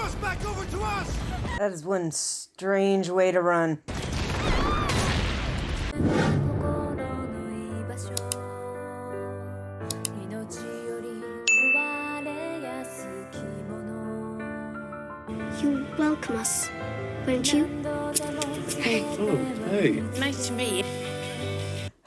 Cross back over to us! That is one strange way to run. You welcome us, won't you? Hey. Oh, hey. Nice to meet you.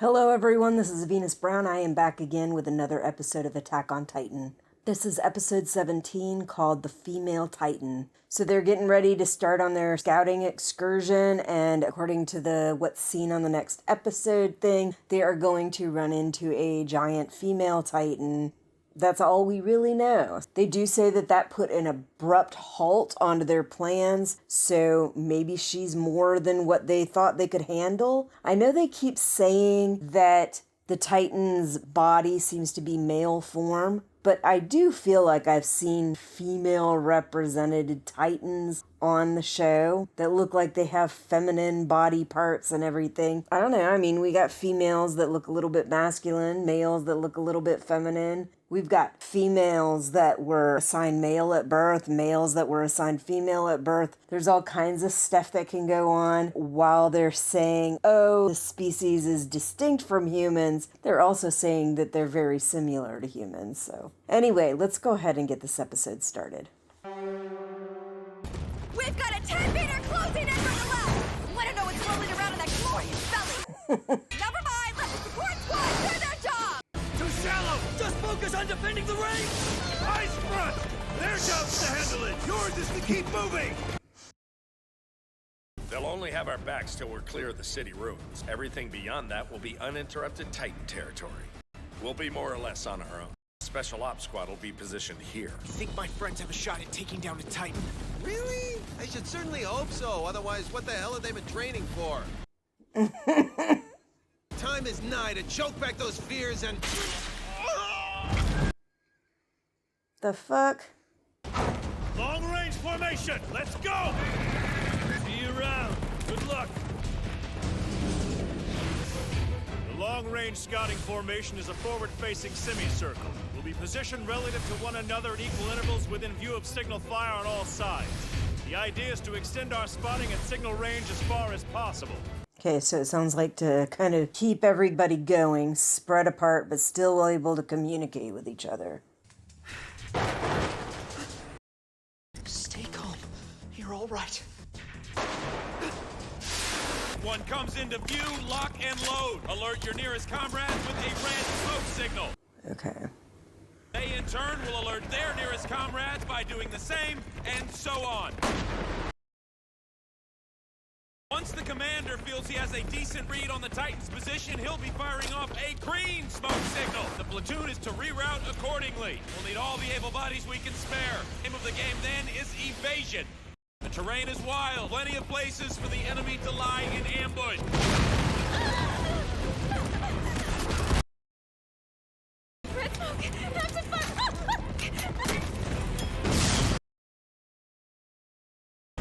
Hello everyone, this is Venus Brown. I am back again with another episode of Attack on Titan. This is episode 17 called The Female Titan. So they're getting ready to start on their scouting excursion, and according to what's seen on the next episode thing, they are going to run into a giant female Titan. That's all we really know. They do say that put an abrupt halt onto their plans, so maybe she's more than what they thought they could handle. I know they keep saying that the Titan's body seems to be male form, but I do feel like I've seen female represented Titans on the show that look like they have feminine body parts and everything. I don't know. I mean, we got females that look a little bit masculine, males that look a little bit feminine. We've got females that were assigned male at birth, males that were assigned female at birth. There's all kinds of stuff that can go on while they're saying, oh, the species is distinct from humans. They're also saying that they're very similar to humans. So anyway, let's go ahead and get this episode started. We've got a 10-meter closing in from the left! Want to know what's rolling around in that glorious belly? Never mind, let the support squad do their job! Too shallow! Just focus on defending the range! Ice front! Their job's to handle it! Yours is to keep moving! They'll only have our backs till we're clear of the city ruins. Everything beyond that will be uninterrupted Titan territory. We'll be more or less on our own. Special Ops Squad will be positioned here. You think my friends have a shot at taking down a Titan? Really? I should certainly hope so. Otherwise, what the hell have they been training for? Time is nigh to choke back those fears and... The fuck? Long-range formation! Let's go! See you around. Good luck. The long-range scouting formation is a forward-facing semicircle. We'll be positioned relative to one another at equal intervals within view of signal fire on all sides. The idea is to extend our spotting at signal range as far as possible. Okay, so it sounds like to kind of keep everybody going, spread apart, but still able to communicate with each other. Stay calm. You're all right. One comes into view, lock and load. Alert your nearest comrades with a red smoke signal. Okay. They in turn will alert their nearest comrades by doing the same, and so on. Once the commander feels he has a decent read on the Titan's position, he'll be firing off a green smoke signal. The platoon is to reroute accordingly. We'll need all the able bodies we can spare. The name of the game then is evasion. The terrain is wild, plenty of places for the enemy to lie in ambush. Red smoke! Active fire!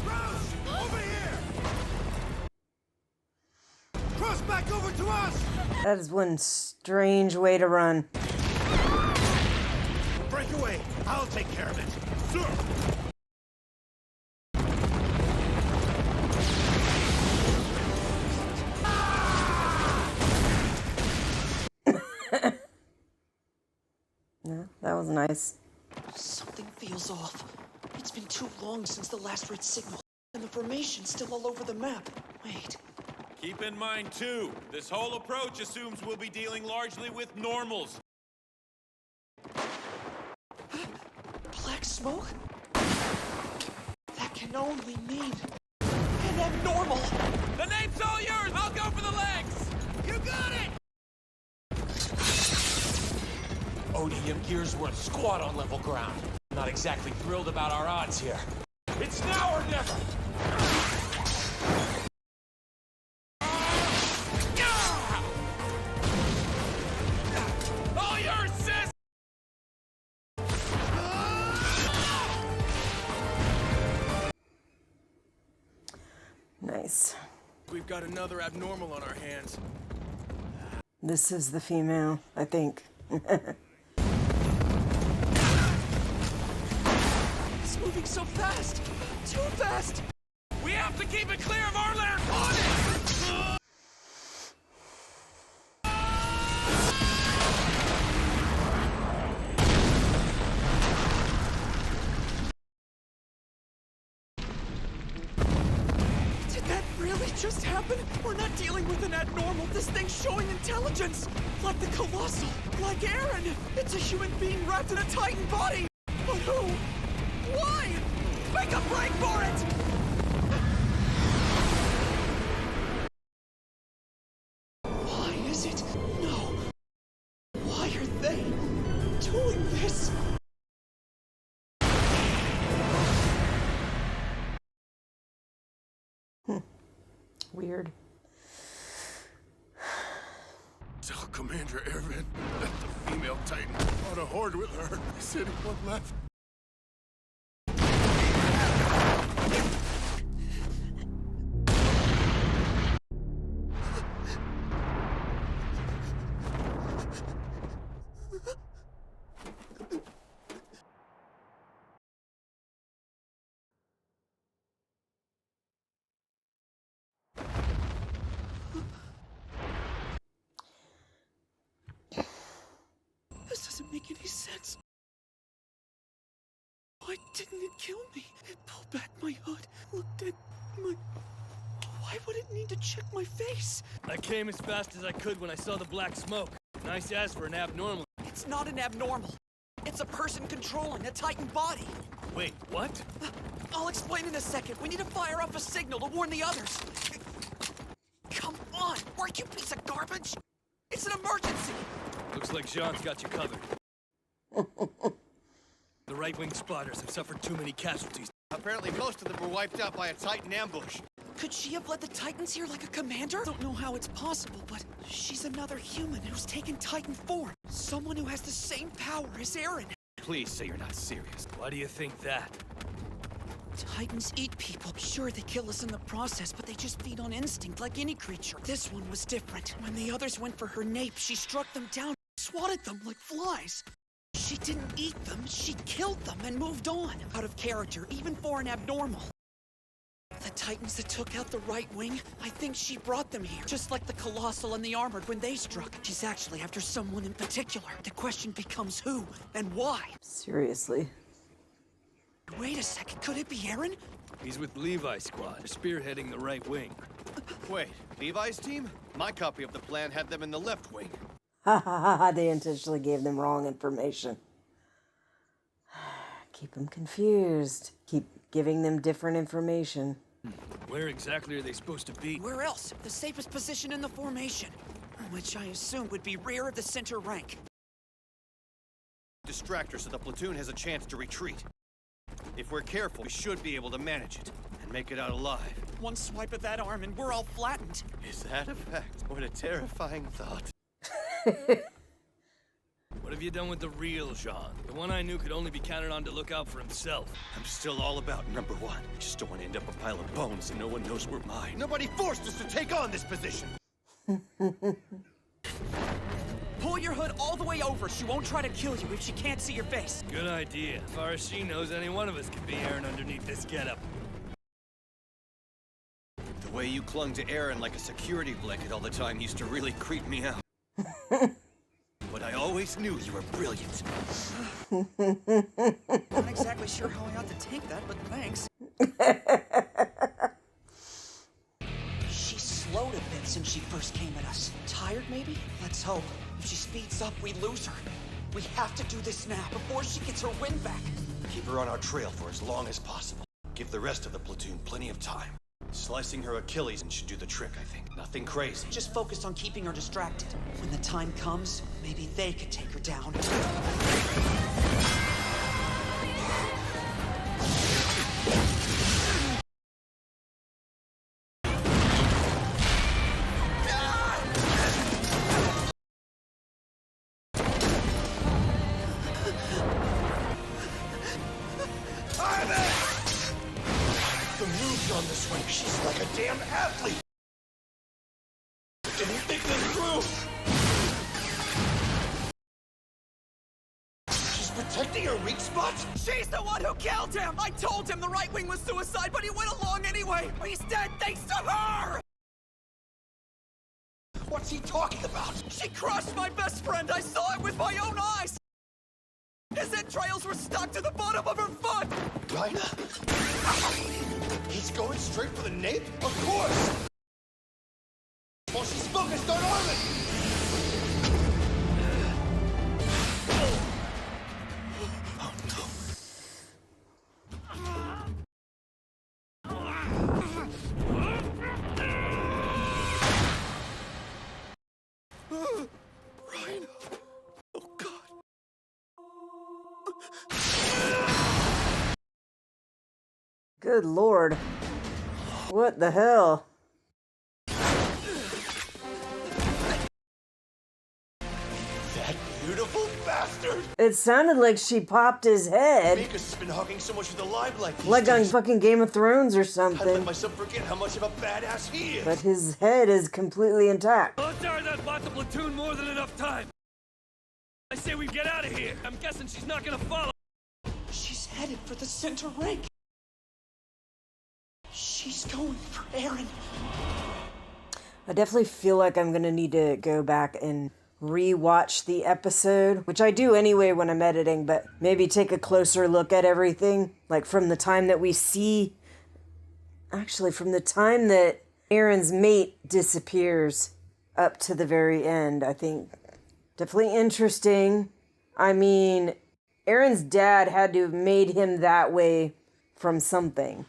Rouse! Over here! Cross back over to us! That is one strange way to run. Break away! I'll take care of it! Sir! Yeah, that was nice. Something feels off. It's been too long since the last red signal, and the formation's still all over the map. Wait. Keep in mind, too, this whole approach assumes we'll be dealing largely with normals. Black smoke? That can only mean an abnormal. The name's all yours! I'll go for the legs! You got it! ODM Gearsworth squad on level ground. Not exactly thrilled about our odds here. It's now or never! All yours, sis! Nice. We've got another abnormal on our hands. This is the female, I think. moving so fast. Too fast. We have to keep it clear of our lair. On it! Did that really just happen? We're not dealing with an abnormal. This thing's showing intelligence. Like the colossal. Like Aaron. It's a human being wrapped in a Titan body. But who? Why? Make a break for it! Why is it? No. Why are they doing this? Weird. Tell Commander Erwin that the female Titan on a horde with her. I said one left. This doesn't make any sense. Why didn't it kill me? It pulled back my hood, looked at my... Why would it need to check my face? I came as fast as I could when I saw the black smoke. Nice ass for an abnormal. It's not an abnormal. It's a person controlling a Titan body. Wait, what? I'll explain in a second. We need to fire off a signal to warn the others. Come on, work, you piece of garbage! It's an emergency! Looks like Jean's got you covered. The right-wing spotters have suffered too many casualties. Apparently most of them were wiped out by a Titan ambush. Could she have led the Titans here like a commander? Don't know how it's possible, but she's another human who's taken Titan form. Someone who has the same power as Aaron. Please say you're not serious. Why do you think that? Titans eat people. Sure, they kill us in the process, but they just feed on instinct like any creature. This one was different. When the others went for her nape, she struck them down, swatted them like flies. She didn't eat them, she killed them and moved on. Out of character, even for an abnormal. The Titans that took out the right wing, I think she brought them here. Just like the Colossal and the Armored when they struck. She's actually after someone in particular. The question becomes who and why. Seriously. Wait a second, could it be Aaron? He's with Levi's squad, spearheading the right wing. Wait, Levi's team? My copy of the plan had them in the left wing. Ha ha ha ha, they intentionally gave them wrong information. Keep them confused. Keep giving them different information. Where exactly are they supposed to be? Where else? The safest position in the formation. Which I assume would be rear of the center rank. Distract her so the platoon has a chance to retreat. If we're careful, we should be able to manage it and make it out alive. One swipe of that arm and we're all flattened. Is that a fact? What a terrifying thought. What have you done with the real Jean? The one I knew could only be counted on to look out for himself. I'm still all about number one. I just don't want to end up a pile of bones and no one knows we're mine. Nobody forced us to take on this position! Pull your hood all the way over. She won't try to kill you if she can't see your face. Good idea. As far as she knows, any one of us could be Aaron underneath this getup. The way you clung to Aaron like a security blanket all the time used to really creep me out. But I always knew you were brilliant. Not exactly sure how I ought to take that, but thanks. She's slowed a bit since she first came at us. Tired, maybe? Let's hope. If she speeds up, we lose her. We have to do this now, before she gets her wind back. Keep her on our trail for as long as possible. Give the rest of the platoon plenty of time. Slicing her Achilles should do the trick, I think. Nothing crazy. Just focus on keeping her distracted. When the time comes, maybe they could take her down. The moves on this one. She's like a damn athlete. Didn't think this through. She's protecting her weak spots. She's the one who killed him! I told him the right wing was suicide, but he went along anyway! He's dead thanks to her! What's he talking about? She crushed my best friend! I saw it with my own eyes! His entrails were stuck to the bottom of her foot! Dinah? He's going straight for the nape? Of course! Well, she's focused on Arlen! Ryan. Oh, God. Good lord. What the hell? That beautiful bastard! It sounded like she popped his head. Mika's has been hugging so much of the limelight these Like on days. fucking Game of Thrones or I let something. myself forget how much of a badass he is. But his head is completely intact. That bought the platoon more than enough time. I say we get out of here. I'm guessing she's not gonna follow. She's headed for the center ring. She's going for Aaron. I definitely feel like I'm gonna need to go back and re-watch the episode, which I do anyway when I'm editing, but maybe take a closer look at everything. Like from the time that we see... Actually, from the time that Aaron's mate disappears up to the very end, I think. Definitely interesting. I mean, Aaron's dad had to have made him that way from something.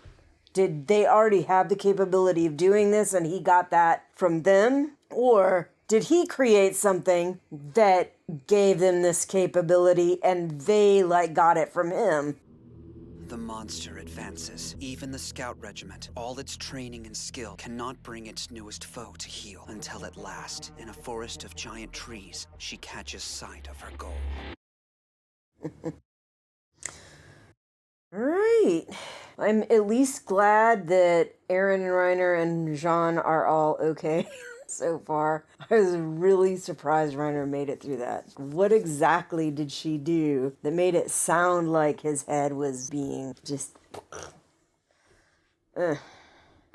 Did they already have the capability of doing this and he got that from them? Or did he create something that gave them this capability and they, like, got it from him? The monster advances. Even the scout regiment, all its training and skill, cannot bring its newest foe to heel until at last, in a forest of giant trees, she catches sight of her goal. Right. I'm at least glad that Aaron and Reiner and Jean are all okay so far. I was really surprised Reiner made it through that. What exactly did she do that made it sound like his head was being just...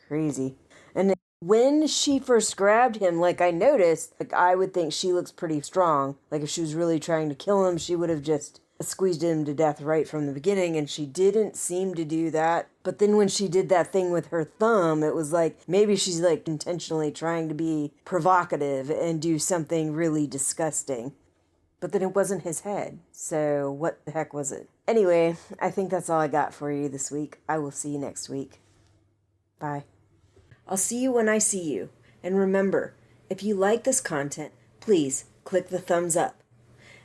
crazy. And when she first grabbed him, like, I noticed, like, I would think she looks pretty strong. Like, if she was really trying to kill him, she would have just squeezed him to death right from the beginning, and she didn't seem to do that. But then when she did that thing with her thumb, it was like, maybe she's, like, intentionally trying to be provocative and do something really disgusting. But then it wasn't his head, so what the heck was it? Anyway, I think that's all I got for you this week. I will see you next week. Bye. I'll see you when I see you. And remember, if you like this content, please click the thumbs up.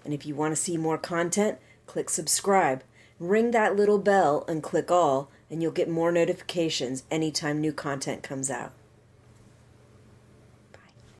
And if you want to see more content, click subscribe. Ring that little bell and click all, and you'll get more notifications anytime new content comes out.